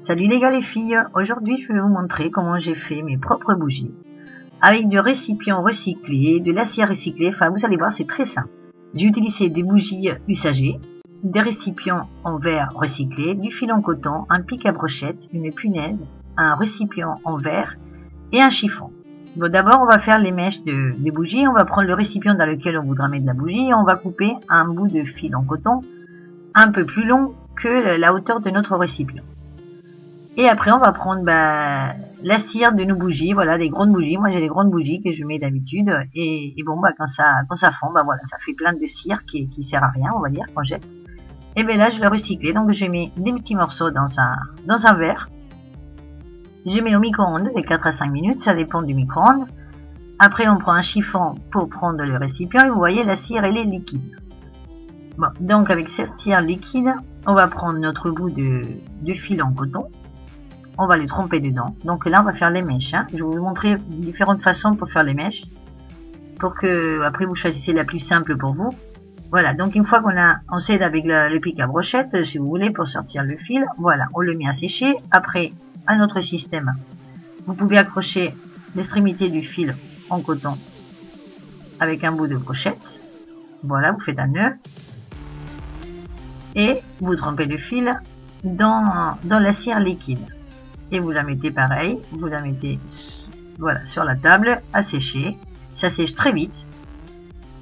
Salut les gars les filles, aujourd'hui je vais vous montrer comment j'ai fait mes propres bougies avec du récipient recyclé, de l'acier recyclé, enfin vous allez voir c'est très simple. J'ai utilisé des bougies usagées, des récipients en verre recyclé, du fil en coton, un pic à brochette, une punaise, un récipient en verre et un chiffon. Bon, d'abord on va faire les mèches des bougies, on va prendre le récipient dans lequel on voudra mettre la bougie et on va couper un bout de fil en coton un peu plus long que la hauteur de notre récipient. Et après, on va prendre la cire de nos bougies, voilà, des grandes bougies. Moi, j'ai des grandes bougies que je mets d'habitude. Et bon, quand ça fond, voilà, ça fait plein de cire qui sert à rien, on va dire, quand j'ai. Et bien là, je l'ai recyclé. Donc, j'ai mis des petits morceaux dans un verre. Je mets au micro-ondes, de 4 à 5 minutes, ça dépend du micro-ondes. Après, on prend un chiffon pour prendre le récipient. Et vous voyez, la cire, elle est liquide. Bon, donc, avec cette cire liquide, on va prendre notre bout de fil en coton. On va les tremper dedans. Donc là, on va faire les mèches. Je vais vous montrer différentes façons pour faire les mèches. Pour que, après, vous choisissez la plus simple pour vous. Voilà. Donc, une fois on s'aide avec le pic à brochette, si vous voulez, pour sortir le fil. Voilà. On le met à sécher. Après, à notre système, vous pouvez accrocher l'extrémité du fil en coton avec un bout de brochette. Voilà. Vous faites un nœud. Et vous trempez le fil dans la cire liquide. Et vous la mettez pareil, vous la mettez voilà, sur la table à sécher. Ça sèche très vite.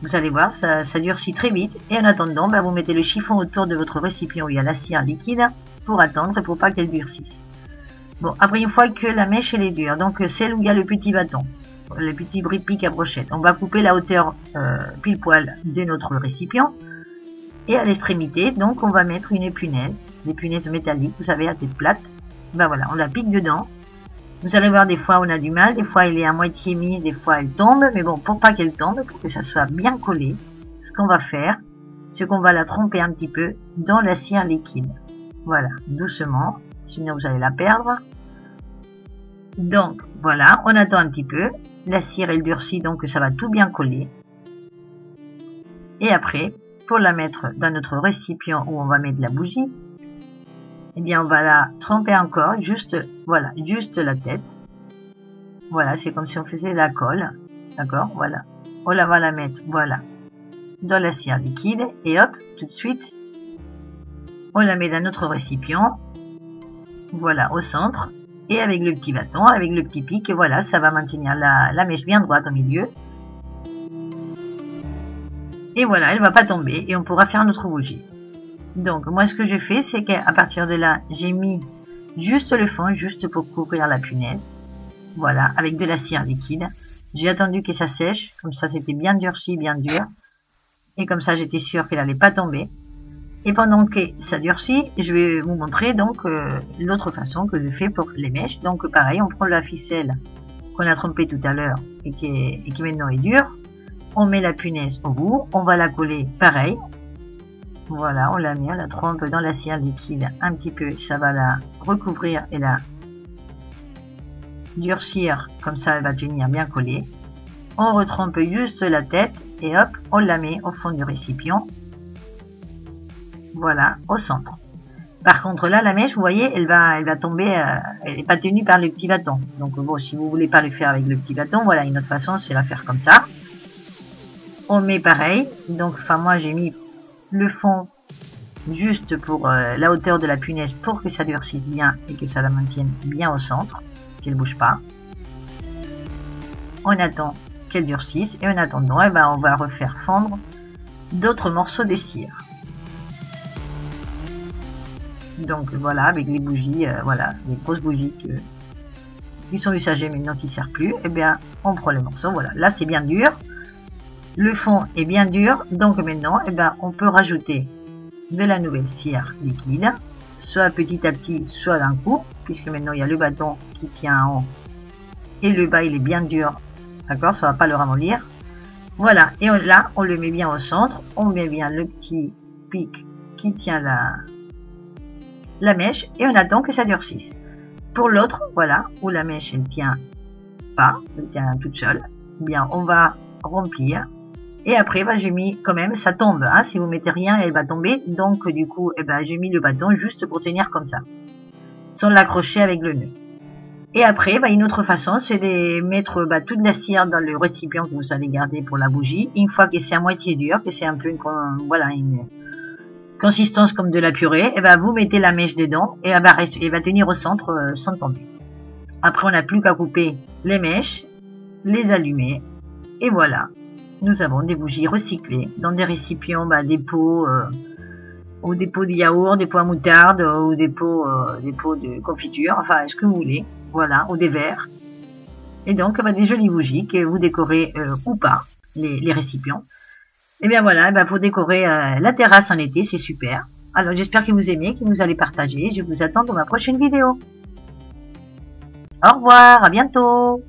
Vous allez voir, ça durcit très vite. Et en attendant, vous mettez le chiffon autour de votre récipient où il y a la cire liquide pour attendre et pour pas qu'elle durcisse. Bon, après une fois que la mèche elle est dure, donc celle où il y a le petit bâton, le petit pic à brochette, on va couper la hauteur pile poil de notre récipient. Et à l'extrémité, donc on va mettre une punaise, des punaises métalliques, vous savez, à tête plate. Voilà, on la pique dedans. Vous allez voir, des fois on a du mal, des fois elle est à moitié mise, des fois elle tombe. Mais bon, pour pas qu'elle tombe, pour que ça soit bien collé, ce qu'on va faire, c'est qu'on va la tremper un petit peu dans la cire liquide. Voilà, doucement, sinon vous allez la perdre. Donc voilà, on attend un petit peu. La cire elle durcit, donc ça va tout bien coller. Et après, pour la mettre dans notre récipient où on va mettre la bougie, eh bien, on va la tremper encore, juste, voilà, juste la tête. Voilà, c'est comme si on faisait la colle. D'accord, voilà. On va la mettre, voilà, dans la cire liquide. Et hop, tout de suite, on la met dans notre récipient. Voilà, au centre. Et avec le petit bâton, avec le petit pic, et voilà, ça va maintenir la mèche bien droite au milieu. Et voilà, elle va pas tomber et on pourra faire notre bougie. Donc, moi, ce que je fais, c'est qu'à partir de là, j'ai mis juste le fond, juste pour couvrir la punaise. Voilà, avec de la cire liquide. J'ai attendu que ça sèche, comme ça, c'était bien durci, bien dur. Et comme ça, j'étais sûre qu'elle n'allait pas tomber. Et pendant que ça durcit, je vais vous montrer donc l'autre façon que je fais pour les mèches. Donc, pareil, on prend la ficelle qu'on a trempée tout à l'heure et qui maintenant est dure. On met la punaise au bout, on va la coller pareil. Voilà, on la met, on la trempe dans la cire liquide un petit peu, ça va la recouvrir et la durcir, comme ça elle va tenir bien collée. On retrempe juste la tête et hop, on la met au fond du récipient. Voilà, au centre. Par contre là, la mèche, vous voyez, elle va tomber, elle n'est pas tenue par le petit bâton. Donc bon, si vous voulez pas le faire avec le petit bâton, voilà, une autre façon, c'est la faire comme ça. On met pareil, donc enfin moi j'ai mis le fond juste pour la hauteur de la punaise pour que ça durcisse bien et que ça la maintienne bien au centre, qu'elle bouge pas. On attend qu'elle durcisse et en attendant, on va refaire fondre d'autres morceaux de cire. Donc voilà, avec les bougies, voilà, les grosses bougies qui sont usagées maintenant qui ne servent plus, et bien on prend les morceaux, voilà, là c'est bien dur. Le fond est bien dur, donc maintenant, on peut rajouter de la nouvelle cire liquide, soit petit à petit, soit d'un coup, puisque maintenant il y a le bâton qui tient en haut et le bas il est bien dur, d'accord, ça va pas le ramollir. Voilà, et là on le met bien au centre, on met bien le petit pic qui tient la mèche et on attend que ça durcisse. Pour l'autre, voilà, où la mèche elle tient pas, elle tient toute seule, bien on va remplir. Et après, j'ai mis quand même, ça tombe. Si vous mettez rien, elle va tomber. Donc, du coup, j'ai mis le bâton juste pour tenir comme ça. sans l'accrocher avec le nœud. Et après, une autre façon, c'est de mettre toute la cire dans le récipient que vous allez garder pour la bougie. Une fois que c'est à moitié dur, que c'est un peu une consistance comme de la purée, et vous mettez la mèche dedans et elle va tenir au centre sans tomber. Après, on n'a plus qu'à couper les mèches, les allumer, et voilà. Nous avons des bougies recyclées dans des récipients, des pots, ou des pots de yaourt, des pots à moutarde, ou des pots de confiture, enfin, ce que vous voulez. Voilà, ou des verres. Et donc, des jolies bougies que vous décorez ou pas, les récipients. Et bien voilà, pour décorer la terrasse en été, c'est super. Alors, j'espère que vous aimez, que vous allez partager. Je vous attends dans ma prochaine vidéo. Au revoir, à bientôt.